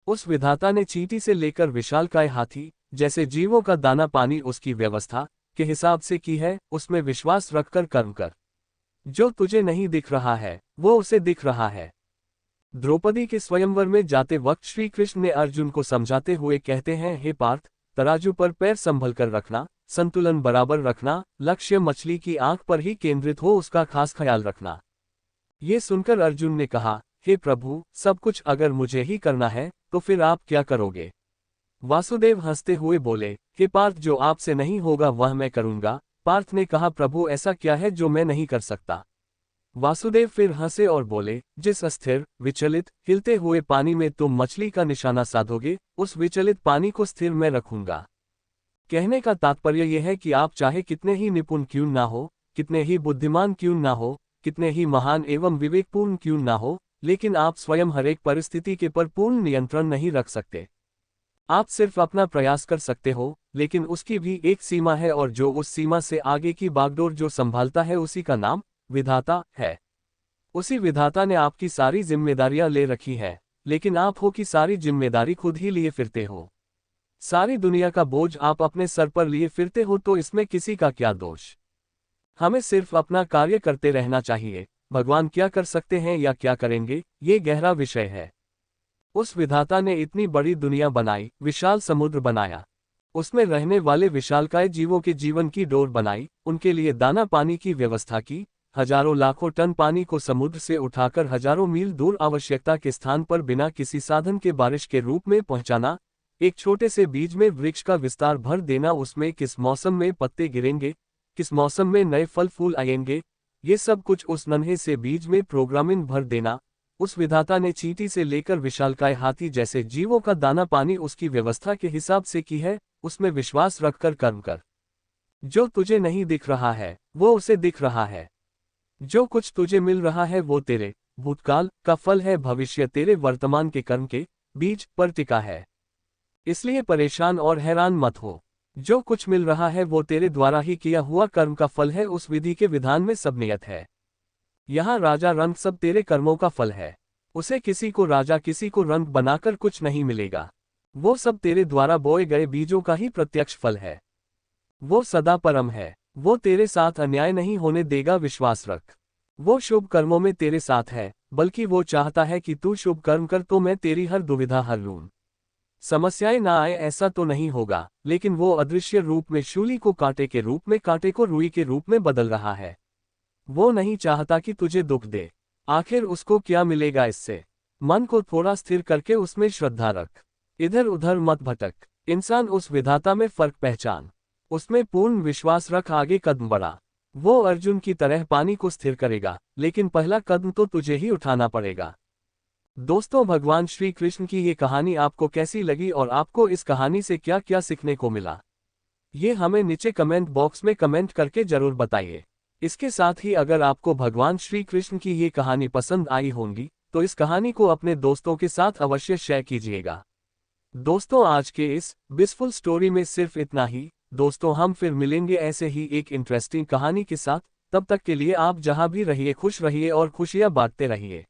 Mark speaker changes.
Speaker 1: उस विधाता ने चींटी से लेकर विशालकाय हाथी जैसे जीवों का दाना पानी उसकी व्यवस्था के हिसाब से की है, उसमें विश्वास रखकर कर्म कर। जो तुझे नहीं दिख रहा है वो उसे दिख रहा है। द्रौपदी के स्वयंवर में जाते वक्त श्री कृष्ण ने अर्जुन को समझाते हुए कहते हैं, हे पार्थ, तराजू पर पैर संभल कर रखना, संतुलन बराबर रखना, लक्ष्य मछली की आंख पर ही केंद्रित हो, उसका खास ख्याल रखना। ये सुनकर अर्जुन ने कहा, हे प्रभु, सब कुछ अगर मुझे ही करना है तो फिर आप क्या करोगे? वासुदेव हंसते हुए बोले, हे पार्थ, जो आपसे नहीं होगा वह मैं करूंगा। पार्थ ने कहा, प्रभु ऐसा क्या है जो मैं नहीं कर सकता? वासुदेव फिर हंसे और बोले, जिस अस्थिर, विचलित, हिलते हुए पानी में तुम मछली का निशाना साधोगे, उस विचलित पानी को स्थिर मैं रखूंगा। कहने का तात्पर्य यह है कि आप चाहे कितने ही निपुण क्यों ना हो, कितने ही बुद्धिमान क्यों ना हो, कितने ही महान एवं विवेकपूर्ण क्यों ना हो, लेकिन आप स्वयं हर एक परिस्थिति के पर पूर्ण नियंत्रण नहीं रख सकते। आप सिर्फ अपना प्रयास कर सकते हो, लेकिन उसकी भी एक सीमा है, और जो उस सीमा से आगे की बागडोर जो संभालता है उसी का नाम विधाता है। उसी विधाता ने आपकी सारी जिम्मेदारियां ले रखी है, लेकिन आप हो कि सारी जिम्मेदारी खुद ही लिए फिरते हो। सारी दुनिया का बोझ आप अपने सर पर लिए फिरते हो, तो इसमें किसी का क्या दोष? हमें सिर्फ अपना कार्य करते रहना चाहिए। भगवान क्या कर सकते हैं या क्या करेंगे, ये गहरा विषय है। उस विधाता ने इतनी बड़ी दुनिया बनाई, विशाल समुद्र बनाया, उसमें रहने वाले विशालकाय जीवों के जीवन की डोर बनाई, उनके लिए दाना पानी की व्यवस्था की, हजारों लाखों टन पानी को समुद्र से उठाकर हजारों मील दूर आवश्यकता के स्थान पर बिना किसी साधन के बारिश के रूप में पहुंचाना, एक छोटे से बीज में वृक्ष का विस्तार भर देना, उसमें किस मौसम में पत्ते गिरेंगे, किस मौसम में नए फल फूल आएंगे, ये सब कुछ उस नन्हे से बीज में प्रोग्रामिंग भर देना। उस विधाता ने चींटी से लेकर विशालकाय हाथी जैसे जीवों का दाना पानी उसकी व्यवस्था के हिसाब से की है, उसमें विश्वास रखकर कर्म कर। जो तुझे नहीं दिख रहा है वो उसे दिख रहा है। जो कुछ तुझे मिल रहा है वो तेरे भूतकाल का फल है, भविष्य तेरे वर्तमान के कर्म के बीज पर टिका है। इसलिए परेशान और हैरान मत हो। जो कुछ मिल रहा है वो तेरे द्वारा ही किया हुआ कर्म का फल है, उस विधि के विधान में सब नियत है। यहाँ राजा रंग सब तेरे कर्मों का फल है। उसे किसी को राजा किसी को रंग बनाकर कुछ नहीं मिलेगा, वो सब तेरे द्वारा बोए गए बीजों का ही प्रत्यक्ष फल है। वो सदा परम है, वो तेरे साथ अन्याय नहीं होने देगा, विश्वास रख। वो शुभ कर्मों में तेरे साथ है, बल्कि वो चाहता है कि तू शुभ कर्म कर तो मैं तेरी हर दुविधा हर लूं। समस्याएं ना आए ऐसा तो नहीं होगा, लेकिन वो अदृश्य रूप में शूली को कांटे के रूप में, कांटे को रुई के रूप में बदल रहा है। वो नहीं चाहता कि तुझे दुख दे। आखिर उसको क्या मिलेगा इससे? मन को थोड़ा स्थिर करके उसमें श्रद्धा रख, इधर उधर मत भटक। इंसान उस विधाता में फर्क पहचान, उसमें पूर्ण विश्वास रख, आगे कदम बढ़ा। वो अर्जुन की तरह पानी को स्थिर करेगा, लेकिन पहला कदम तो तुझे ही उठाना पड़ेगा। दोस्तों, भगवान श्री कृष्ण की ये कहानी आपको कैसी लगी और आपको इस कहानी से क्या क्या सीखने को मिला, ये हमें नीचे कमेंट बॉक्स में कमेंट करके जरूर बताइए। इसके साथ ही अगर आपको भगवान श्री कृष्ण की ये कहानी पसंद आई होंगी तो इस कहानी को अपने दोस्तों के साथ अवश्य शेयर कीजिएगा। दोस्तों, आज के इस ब्लिसफुल स्टोरी में सिर्फ इतना ही। दोस्तों, हम फिर मिलेंगे ऐसे ही एक इंटरेस्टिंग कहानी के साथ। तब तक के लिए आप जहां भी रहिए खुश रहिए और खुशियां बांटते रहिए।